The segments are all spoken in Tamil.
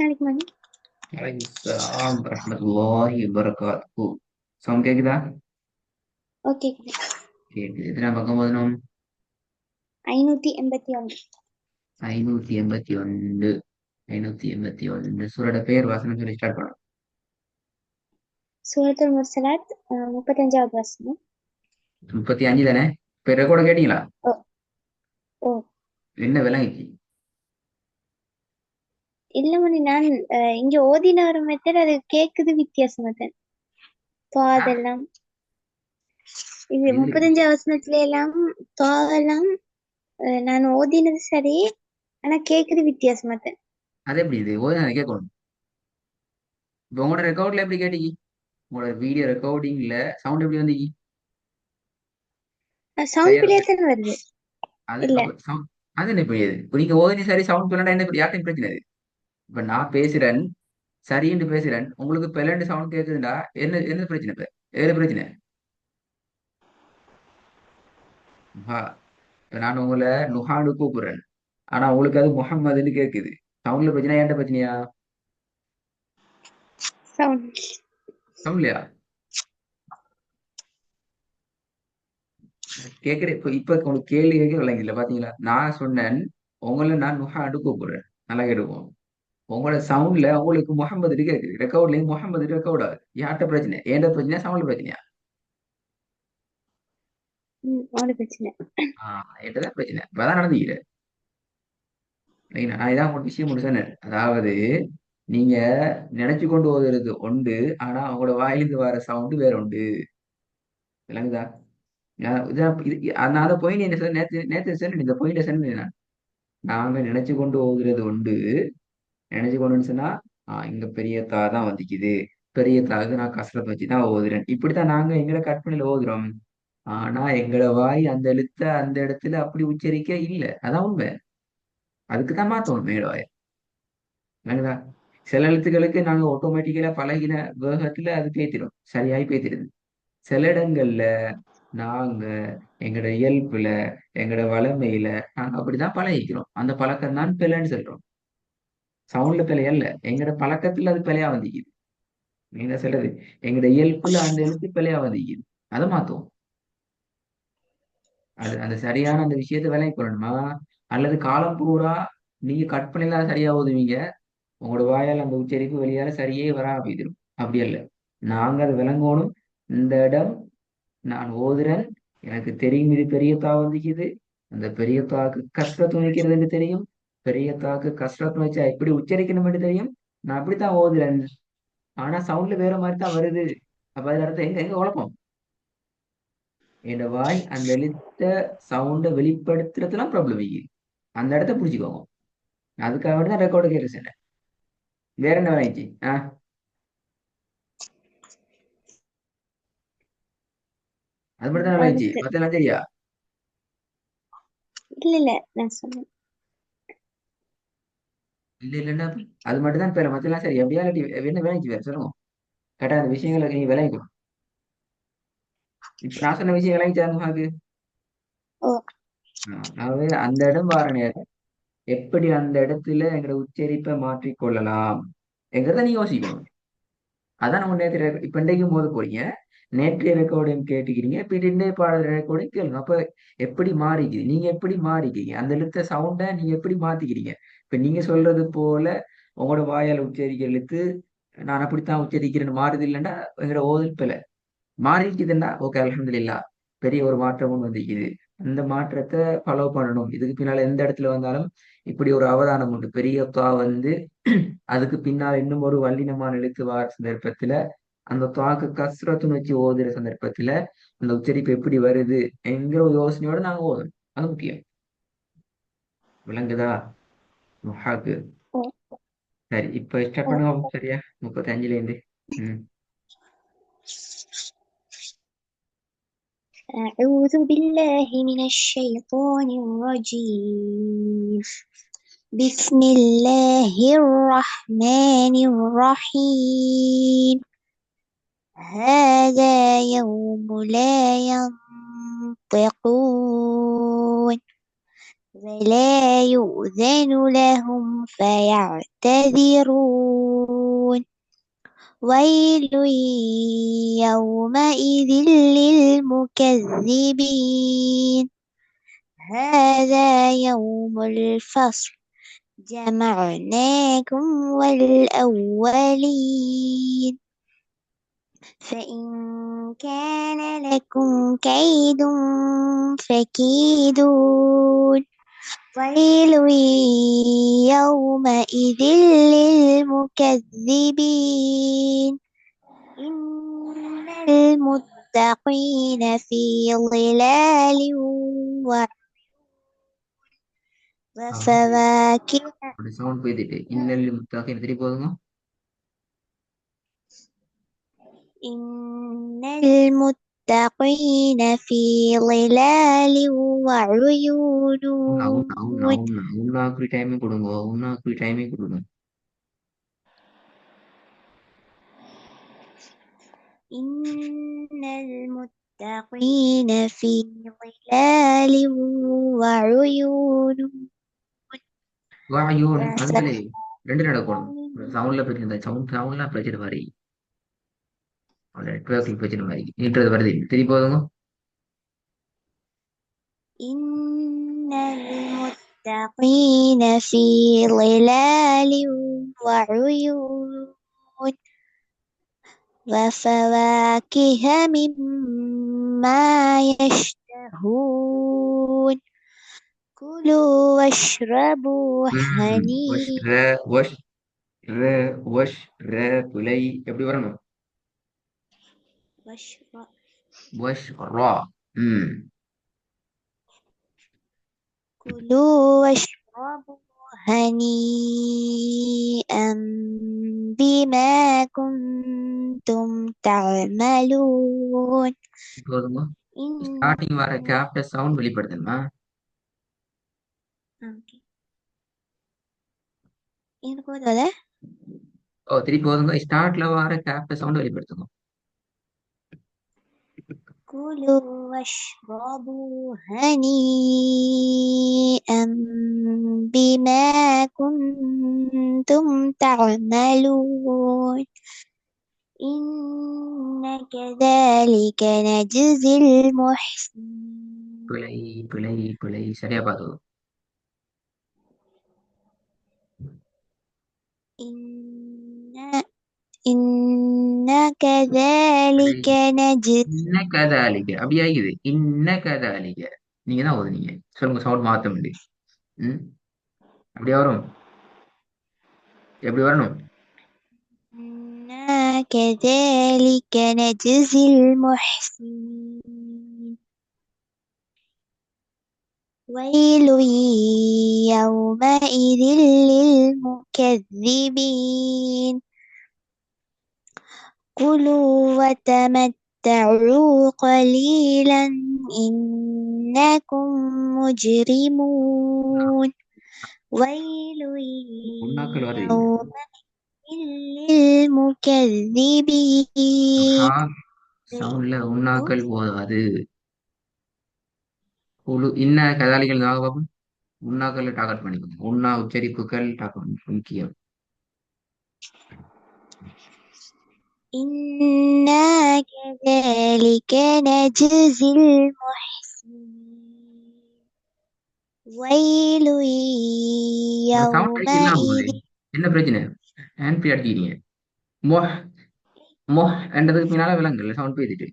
عليكم عليكم. Waalaikumsalam warahmatullahi wabarakatuh. Sound கேக்குதா? ஓகே. கேக்குது. எத்தனை பக்கம் போதணும்? 581. 581. 581. சூரோட பேர் வாசனம் சொல்லி ஸ்டார்ட் பண்ணணும். சூரத்துல் முர்சலாத் 35வது வசனம். 35 தானே? இப்ப ரெக்கார்டு கேட்டீங்களா? ஓ ஓ என்ன விளங்கிச்சு? இல்ல மணி நான் இங்க ஓதின ஒரு மெத்தட் அது கேக்குது வித்தியாசமா தான். ஆ, அதெல்லாம் இது இது 35 வசனத்துல எல்லாம் எல்லாம் நான் ஓதினது சரி, ஆனா கேக்குது வித்தியாசமா தான். அது எப்படி இது? ஓதி கேட்கணும். இப்போ உங்களோட ரெக்கார்ட்ல எப்படி கேட்டீங்க? உங்களோட வீடியோ ரெக்கார்டிங்ல சவுண்ட் எப்படி வந்தீங்க? சவுண்ட் சரியா பிள்ளையா தானே வருது. அது இல்ல, அப்ப சவுண்ட் அது என்ன புரியுது? இப்போ நீங்க ஓதினி சரி சவுண்ட் சொல்லண்டா என்ன யார்ட்டையும் பிரச்சனை இது? இப்ப நான் பேசுறேன் சரின்னு பேசுறேன் உங்களுக்கு பெலண்டு சவுண்ட் கேக்குதுண்டா என்ன என்ன பிரச்சனை இப்ப ஏது பிரச்சனை ஆ, இப்ப நான் உங்களை நுஹான்னு கூப்பிடுறேன் ஆனா உங்களுக்கு அது முஹம்மதுன்னு கேக்குது சவுண்ட்ல பிரச்சனை ஏன்ட பிரச்சனையா சவுண்ட். சவுண்ட்லையா கேக்குறேன் இப்ப உங்களுக்கு கேள்வி கேட்க விளங்கல பாத்தீங்களா நான் சொன்னேன் உங்களை நான் நுஹான்னு கூப்பிடுறேன் நல்லா கேட்டுக்குவோம் உங்களோட சவுண்ட்ல உங்களுக்கு முகமது கேக்குது ரெக்கார்ட்லயும் முகமது ரெக்கார்ட் ஆகுது யார்கிட்ட பிரச்சனை ஏன்ட பிரச்சனையா சவுண்ட்ல பிரச்சனையா அவனு பிரச்சனை. என்கிட்டதான் பிரச்சனை இப்பதான் நடந்துக்கிறேன் நான் இதான் ஒரு விஷயம் ஒன்று சொன்னேன் அதாவது நீங்க நினைச்சு கொண்டு ஓதுறது உண்டு ஆனா அவங்களோட வாயிலிருந்து வர சவுண்டு வேற உண்டு விளங்குதா அதனால பாயிண்ட் என்ன சார் நேற்று நேற்று சொன்னேன் இந்த பாயிண்ட சொன்னேன் நாங்க நினைச்சு கொண்டு ஓதுறது உண்டு நினைச்சு கொண்டுன்னு சொன்னா இங்க பெரிய தா தான் வந்துக்குது பெரிய தாக்கு நான் கசரத்தை வச்சு தான் ஓதுறேன் இப்படித்தான் நாங்க எங்களை கற்பனையில ஓதுறோம் ஆனா எங்களோட வாய் அந்த எழுத்த அந்த இடத்துல அப்படி உச்சரிக்க இல்லை அதான் உண்மை அதுக்கு தான் மாத்தணும் மேல வாய விளங்குதா சில எழுத்துக்களுக்கு நாங்க ஆட்டோமேட்டிக்கலா பழகின வேகத்துல அது பேத்திடும் சரியாய் பேத்திடுது சில இடங்கள்ல நாங்க எங்களோட இயல்புல எங்களோட வளமையில நாங்க அப்படிதான் பழகிக்கிறோம் அந்த பழக்கம் தான் பிழைன்னு சொல்றோம் சவுண்ட்ல பிழை அல்ல எங்களோட பழக்கத்துல அது பிழையா வந்திக்குது நீங்க சொல்றது எங்களோட இயல்புல அந்த எழுத்து பிழையா வந்திக்குது அதை மாத்துவோம் அது அந்த சரியான அந்த விஷயத்தை விலைக்கு கொள்ளணுமா அல்லது காலம் பூரா நீங்க கற்பனையில சரியா ஓதுவீங்க உங்களோட வாயால் அந்த உச்சரிப்பு வெளியால சரியே வராம போயிடும் அப்படி அல்ல நாங்க அதை விளங்கணும் இந்த இடம் நான் ஓதுறேன் எனக்கு தெரியும் இது பெரிய தா வந்துக்குது அந்த பெரிய தாக்கு கஷ்டத்து வைக்கிறதுன்னு தெரியும் பெரிய தாக்கு கஷ்டத்து வச்சா எப்படி உச்சரிக்கணும்னு தெரியும் நான் அப்படித்தான் ஓதுறேன் ஆனா சவுண்ட்ல வேற மாதிரி தான் வருது அப்ப அதுல அர்த்தம் எங்க எங்க குழப்பம் என் வாய் அந்த எழுத்த சவுண்டை வெளிப்படுத்துறதுலாம் ப்ராப்ளம் வைக்குது அந்த இடத்த புடிச்சுக்கோங்க அதுக்காக வேண்டி தான் ரெக்கார்டு கேட்க சொன்னேன் வேற என்ன வேலைச்சு அது மட்டும் தான் வேலைச்சு அவனுக்கு மத்தெல்லாம் சரியா இல்ல இல்ல நான் சொன்னேன். இல்ல இல்லன்னா அது மட்டும் தான் பேர மத்தெல்லாம் சரி எப்படியா இல்லாட்டி என்ன வேலைக்கு வேற சொல்லுங்க கேட்டா அந்த விஷயங்களை நீ விளைவிக்கணும் இப்ப நான் சொன்ன விஷயம் விளைவிச்சாங்க உனக்கு ஓ அதாவது அந்த இடம் வார நேரம் எப்படி அந்த இடத்துல எங்களோட உச்சரிப்பை மாற்றிக்கொள்ளலாம் எங்கிறத நீ யோசிக்கணும் அதான் நம்ம நேற்று இப்ப இன்றைக்கும் போது போறீங்க நேற்றைய ரெக்கார்டையும் கேட்டுக்கிறீங்க இப்ப இன்றைய பாடல் ரெக்கார்டையும் கேளுங்க அப்ப எப்படி மாறிக்குது நீங்க எப்படி மாறிக்கிறீங்க அந்த எழுத்த சவுண்டை நீங்க எப்படி மாத்திக்கிறீங்க இப்ப நீங்க சொல்றது போல உங்களோட வாயால் உச்சரிக்கிற எழுத்து நான் அப்படித்தான் உச்சரிக்கிறேன்னு மாறுது இல்லைன்னா எங்களோட ஓதல் பிழை மாறிக்குதுன்னா ஓகே அல்ஹம்துலில்லாஹ் பெரிய ஒரு மாற்றம் ஒன்று வந்திருக்குது அந்த மாற்றத்தை ஃபாலோ பண்ணணும் இதுக்கு பின்னால எந்த இடத்துல வந்தாலும் இப்படி ஒரு அவதானம் உண்டு பெரிய துவா வந்து அதுக்கு பின்னால் இன்னும் ஒரு வல்லினமான எழுத்து வார சந்தர்ப்பத்துல அந்த துவாக்கு கஸ்ரத்துன்னு வச்சு ஓதுற சந்தர்ப்பத்துல அந்த உச்சரிப்பு எப்படி வருது என்கிற ஒரு யோசனையோட நாங்க ஓதணும் அது முக்கியம் விளங்குதா முஹாக்கு ஓ சரி இப்ப ஸ்டார்ட் ஓ பண்ணுங்க சரியா 35ல இருந்து ம் أعوذ بالله من الشيطان الرجيم. بسم الله الرحمن الرحيم. هذا يوم لا ينطقون ولا يؤذن لهم فيعتذرون ويل يومئذ للمكذبين هذا يوم الفصل جمعناكم والأولين فإن كان لكم كيد فكيدون ويل يومئذ للمكذبين إن المتقين في ظلال وفواكه சவுண்ட் போயிட்டு இன்னல் முத்தாக்கின் திருப்பி போதுங்க. إن المتقين في ظلال وعيون உன்னாக்குரி டைமே கொடுங்க, உன்னாக்குரி டைமே கொடுங்க. إن المتقين في ظلال وعيون வாயூன் அதுல ரெண்டு நடக்கணும். சவுண்ட்ல பிரச்சனை, சவுண்ட்லாம் பிரச்சனை மாதிரி நெட்ஒர்க்கில் பிரச்சனை மாதிரி நீட்டுறது வருது. திருப்பி போதுங்க. إن المتقين في ظلال وعيون وفواكه مما يشتهون كلوا واشربوا ஒஷ் هنيئا ர ஒஷ் ர ஒஷ் ர துளை எப்படி வரணும்? ஒஷ் ரா. ம் كلوا واشربوا هنيئا بما كنتم تعملون போதுங்க. إن ஸ்டார்டிங் வர கேப்ட சவுண்ட் வெளிப்படுத்தணுமா? எனக்கு போதும்ல ஓ திருப்பி போதுங்க. ஸ்டார்ட்ல வர கேப்ட சவுண்ட் வெளிப்படுத்துங்க. كلوا واشربوا هنيئا بما كنتم تعملون إن كذلك نجزي المحسنين பிழை பிழை பிழை சரியா பார்த்தது. إن إن كذلك نجزي இன்ன கதை அழிக்க அப்படி ஆகிக்குது. இன்ன கதை அழிக்க நீங்க தான் ஓதுனீங்க. சொல்லுங்க சவுண்ட் மாத்த முடியும். ம் அப்படியே வரும். எப்படி வரணும்? إنا كذلك نجزي المحسنين ويل يومئذ للمكذبين كلوا وتمتعوا قليلا إنكم مجرمون ويل உண்ணாக்கள் வருது. يومئذ للمكذبين சவுண்ட்ல உண்ணாக்கள் போதாது. குழு இன்ன கதாலிகள் நாங்க பார்ப்போம். உண்ணாக்கள் டார்கெட் பண்ணிக்கோங்க. உண்ணா உச்சரிப்புகள் டார்கெட் முக்கியம். إنا كذلك نجزي المحسنين ويل சவுண்ட் ரைட் இல்லாம போகுது. يومئذ என்ன பிரச்சனை? ஹேண்ட் பே அடிக்கிறீங்க. மொஹ் மொஹ் என்றதுக்கு பின்னால விலங்குல சவுண்ட் பேசிட்டு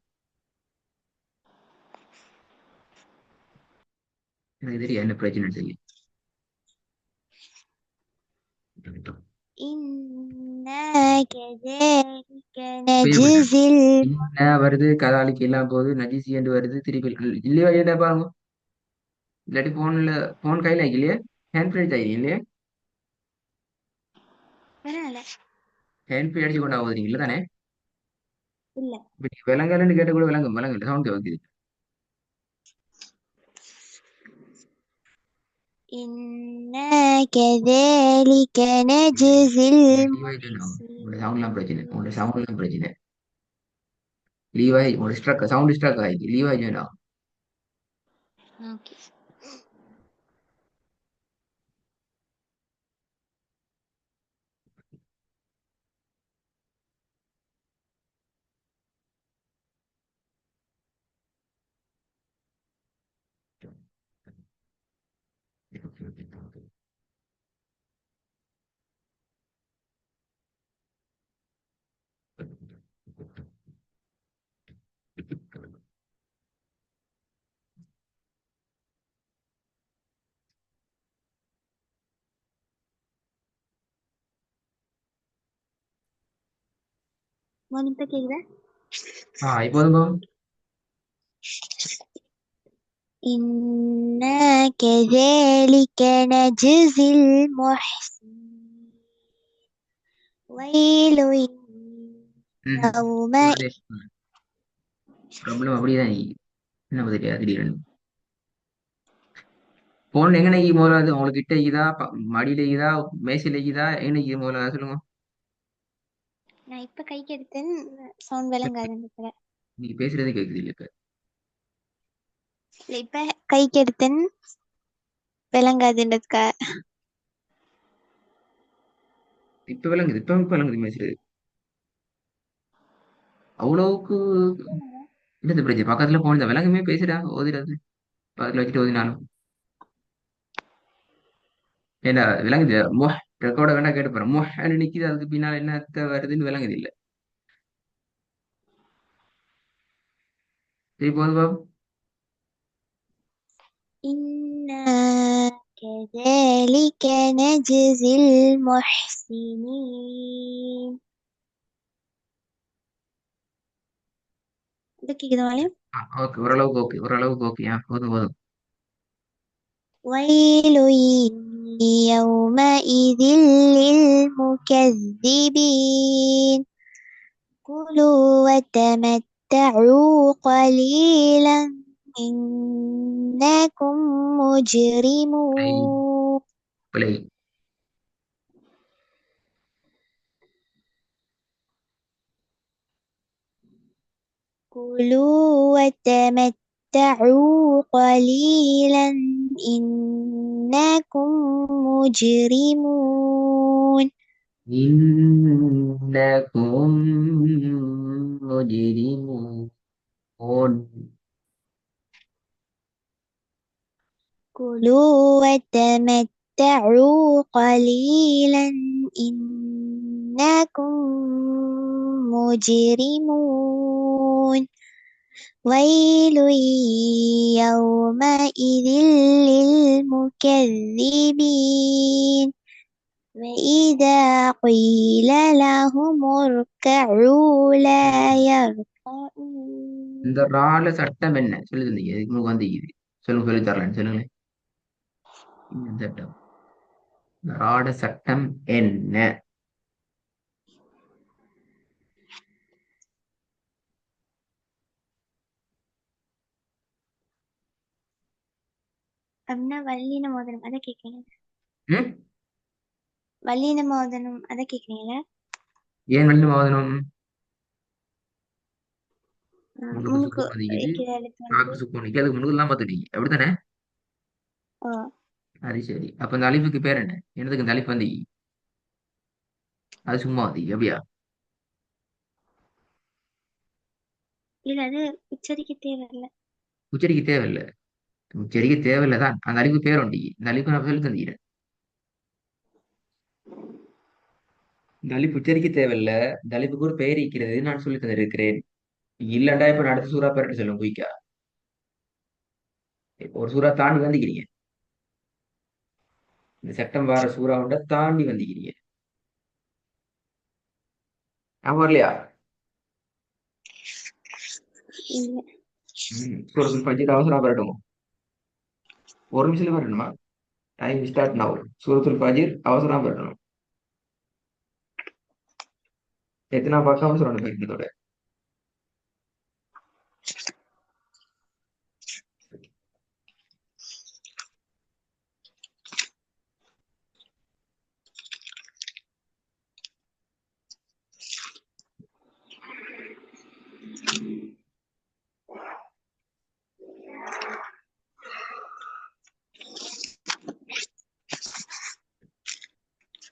எனக்கு தெரியும் என்ன பிரச்சனை தெரியும். إنا كذلك نجزي என்ன வருது? கதாலிக்கு எல்லாம் போகுது. நஜிசி என்று வருது. திருப்பி இல்லையா? என்ன பாருங்க. இல்லாட்டி போன் கையில இல்லையே. ஹேண்ட் பே அடிச்சு இல்லையே. ஹேண்ட் பே அடிச்சு கொண்டு ஆகுது இல்ல தானே? இல்ல விலங்கல்னு கேட்ட கூட விலங்கு விலங்கு சவுண்ட் வைக்குது. إنا كذلك نجزي المحسنين சவுண்ட்லாம் பிரச்சனை. உங்களோட சவுண்ட்லாம் பிரச்சனை. லீவ் ஆகி உங்களோட ஸ்ட்ரக் சவுண்ட் ஸ்ட்ரக் ஆகி லீவ் ஆகி வேண்டாம். Okay. இப்ப கேக்குதா? இப்போதுங்க. إنا كذلك نجزي المحسنين ويل يومئذ. ப்ராப்ளம் அப்படிதான் என்ன தெரியாது திடீர்னு போன் எங்க நெக்கி முதல்ல உங்களுக்கு கிட்ட இருக்குதா மடியில இருக்குதா மேசையில இருக்குதா எங்க நெக்கி முதல்ல சொல்லுங்க. நான் இப்ப கைக்கு எடுத்தேன். சவுண்ட் விளங்காதுன்னு நீங்க பேசுறதே கேக்குது இல்ல இப்ப. இல்ல, இப்ப கைக்கு எடுத்தேன் விளங்காதுன்றதுக்கா. இப்ப விளங்குது இப்ப விளங்குது பேசுறது அவ்வளவுக்கு. என்னது பிரச்சனை பக்கத்துல போன் தான் விளங்குமே பேசுறா ஓதிடாது பக்கத்துல வச்சுட்டு ஓதினாலும் ஏன்னா விளங்குது ரெக்கார்ட வேணா கேட்டு போறேன் நிக்குது அதுக்கு பின்னால் என்ன வருதுன்னு விளங்குது இல்ல. சரி போதும் பாபு. إنا كذلك نجزي المحسنين. இது கேக்குதா மாலிம்? ஓகே ஓரளவுக்கு ஓகே ஓரளவுக்கு ஓகே போதும் போதும். ويل يومئذ للمكذبين كلوا وتمتعوا قليلا إنكم பிழை مجرمون. பிழை. كلوا وتمتعوا قليلا إنكم مجرمون. இன்னக்கும் முஜ்ரிமூன். كلوا وتمتعوا قليلا إنكم مجرمون. ويل يومئذ للمكذبين وإذا قيل لهم اركعوا لا இந்த يركعون. ரால சட்டம் என்ன சொல்லுது நீங்க இதுக்கு முன்னாடி வந்து இது சொல்லுங்க சொல்லி தரலன்னு சொல்லுங்களேன். இந்த சட்டம் இந்த ராட சட்டம் என்ன? அப்படின்னா வல்லின மோதனம் அதை கேட்குறீங்க? ம்? வல்லின மோதனம் அதை கேட்குறீங்களா? ஏன் வெள்ளி மோதனம்? முன்னுக்கு முன்னுக்கு சுக்கூன் வந்திக்குது வைக்கிற இடத்துல வந்து. காக்கு சுக்கூன் நிக்க அதுக்கு முன்னுக்கு எல்லாம் பார்த்துட்டீங்க அப்படித்தானே? ஓ, அது சரி அப்ப இந்த அலிஃபுக்கு பேர் என்ன? என்னதுக்கு இந்த அலிஃப் வந்து அது சும்மா வந்து அப்படியா? இல்ல அது உச்சரிக்க தேவையில்ல. உச்சரிக்க தேவையில்லை. உச்சரிக்க தேவையில்லை தான் அந்த அலிஃபு பேர் உண்டு இந்த அலிஃபு நான் சொல்லி தந்தீங்க. இந்த அலிஃப் உச்சரிக்க தேவையில்லை. இந்த அலிஃபுக்கு ஒரு பெயர் இருக்கிறது நான் சொல்லி தந்திருக்கிறேன். இல்லண்டா இப்ப நான் அடுத்த சூறா பேர்ட்டு சொல்லுங்க குயிக்கா. இப்ப ஒரு சூறா தாண்டி வந்துக்கிறீங்க. இந்த சட்டம் வார சூறாவோட தாண்டி வந்துக்கிறீங்க. ஞாபகம் இல்லையா? இல்ல, சூரத்துல் ஃபஜ்ர் அவசரம் வரட்டுமா? ஒரு நிமிஷத்துல வரணுமா? Time start now. சூரத்துல் ஃபஜ்ர் அவசரம் வரணும். எத்தனை பக்கம் சொல்லணும் இதோட?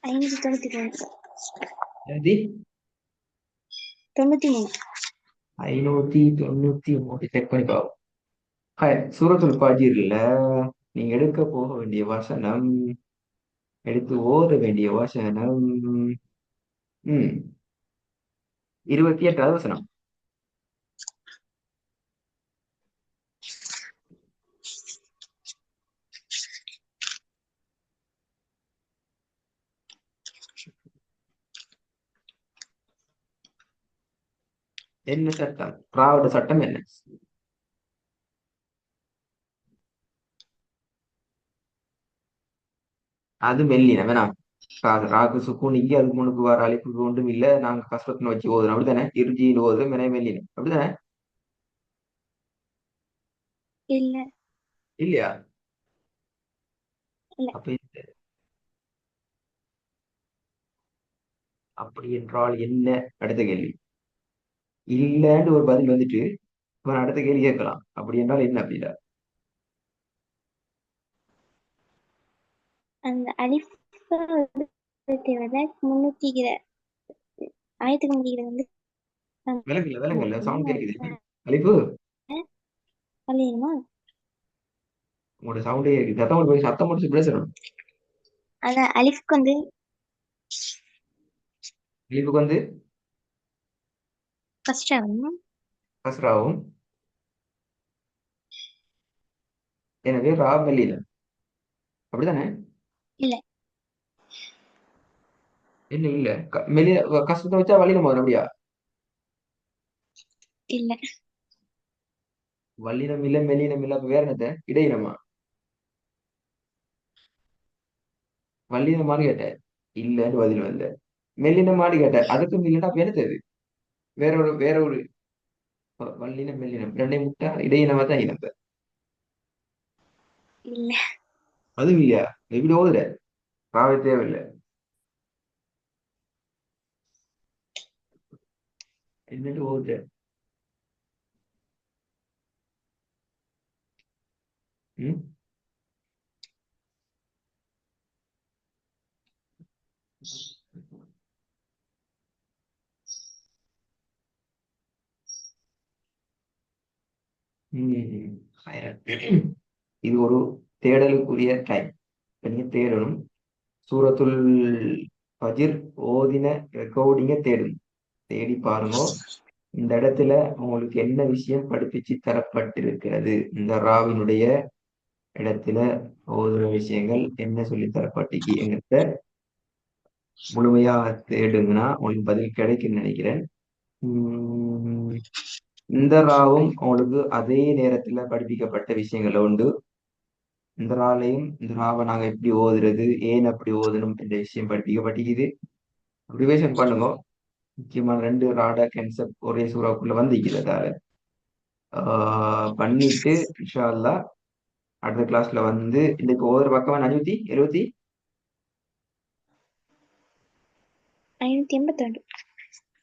ஐநூத்தி தொண்ணூத்தி மூணு. எழுதி 93. 593 செக் பண்ணி பாவம். சூரத்துல் ஃபஜ்ர்ல நீங்க எடுக்க போக வேண்டிய வசனம், எடுத்து ஓத வேண்டிய வசனம் 28வது வசனம். என்ன சட்டம்? ராவோட சட்டம் என்ன? அது மெல்லினம் வேணாம். ராகு சுக்கூனிக்கு அதுக்கு முன்னுக்கு வர அழைப்புக்கு ஒன்றும் இல்ல. நாங்க கஷ்டத்துல வச்சு ஓதுறோம் அப்படித்தானே? இருஜின்னு ஓதுறோம் மெல்லினம் அப்படித்தானே? இல்ல இல்லையா? இல்ல. அப்ப அப்படி என்றால் என்ன? அடுத்த கேள்வி. இல்லன்னு ஒரு பதில் வந்துட்டு இப்ப நான் அடுத்த கேள்வி கேட்கலாம். அப்படி என்றால் என்ன அப்படின்னா? அந்த அலிஃப் தேவை முன்னூத்தி ஆயிரத்துக்கு முடிக்கிறது வந்து விலங்குல சவுண்ட் கேட்குது. அலிப்பு சொல்லிடுமா? உங்களோட சவுண்டே இருக்கு. சத்தம் முடிச்சு பேசணும். அந்த அலிஃப்க்கு வந்து அலிப்புக்கு வந்து ஃபர்ஸ்ட் ஆகும். கஸ்ராவும். எனவே ரா மெல்லினம் அப்படித்தானே? இல்ல இல்ல இல்ல மெல்லின கஷ்டத்தை வச்சா வள்ளினம் வரும் அப்படியா? இல்ல வல்லினம் இல்ல மெல்லினம் இல்ல அப்ப வேற என்னத்த இடையினமா? வல்லினமான்னு கேட்டேன். இல்லன்னு பதில் வந்த. மெல்லினமான்னு கேட்டேன். அதுக்கும் இல்லைன்னா அப்ப என்னது? வேற ஒரு வல்லினம் மெல்லினம் ரெண்டையும் முட்டா இடையினமா தான் இனப்ப. இல்ல. அதுவும் இல்லையா? எப்படி ஓதுற? ராவே தேவையில்லை. என்னட்டு ஓதுற? ம்? ம். ஹைரத். இது ஒரு தேடலுக்குரிய டைம். இப்ப நீங்க தேடணும். சூரத்துல் ஃபஜ்ர் ஓதின ரெக்கார்டிங்க தேடுங்க. தேடி பாருங்க. இந்த இடத்துல உங்களுக்கு என்ன விஷயம் படிப்பிச்சு தரப்பட்டிருக்கிறது? இந்த ராவினுடைய இடத்துல ஓதுற விஷயங்கள் என்ன சொல்லி தரப்பட்டிக்கு என்கிட்ட முழுமையா தேடுங்கன்னா உங்களுக்கு பதில் கிடைக்கும்னு நினைக்கிறேன். உம் இந்த ராவும் உங்களுக்கு அதே நேரத்துல படிப்பிக்கப்பட்ட விஷயங்கள் உண்டு. இந்த ராலையும் இந்த ராவை நாங்க எப்படி ஓதுறது, ஏன் அப்படி ஓதணும் என்ற விஷயம் படிப்பிக்கப்பட்டிருக்குது. ரிவிஷன் பண்ணுங்க. முக்கியமான 2 ராட கான்செப்ட் ஒரே சூறாக்குள்ள வந்திருக்கிறதால பண்ணிட்டு இன்ஷா அல்லாஹ் அடுத்த கிளாஸ்ல வந்து இன்னைக்கு ஒவ்வொரு பக்கம் 572 582.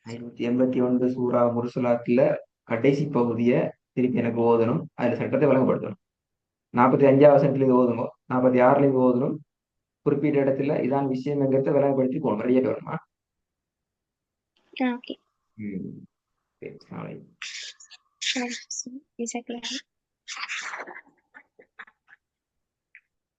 581 சூரா முர்சலாத்துல கடைசி பகுதியை திருப்பி எனக்கு ஓதணும். அதுல சட்டத்தை வழங்கப்படுத்தணும். 45வது வசனத்துல இது ஓதுங்க. 46ல இது ஓதணும். குறிப்பிட்ட இடத்துல இதான் விஷயம்ங்கிறத விளங்கப்படுத்தி போகணும். ரெடியாக வரணுமா? ஓகே. ம். சரி, நாளை. சரி.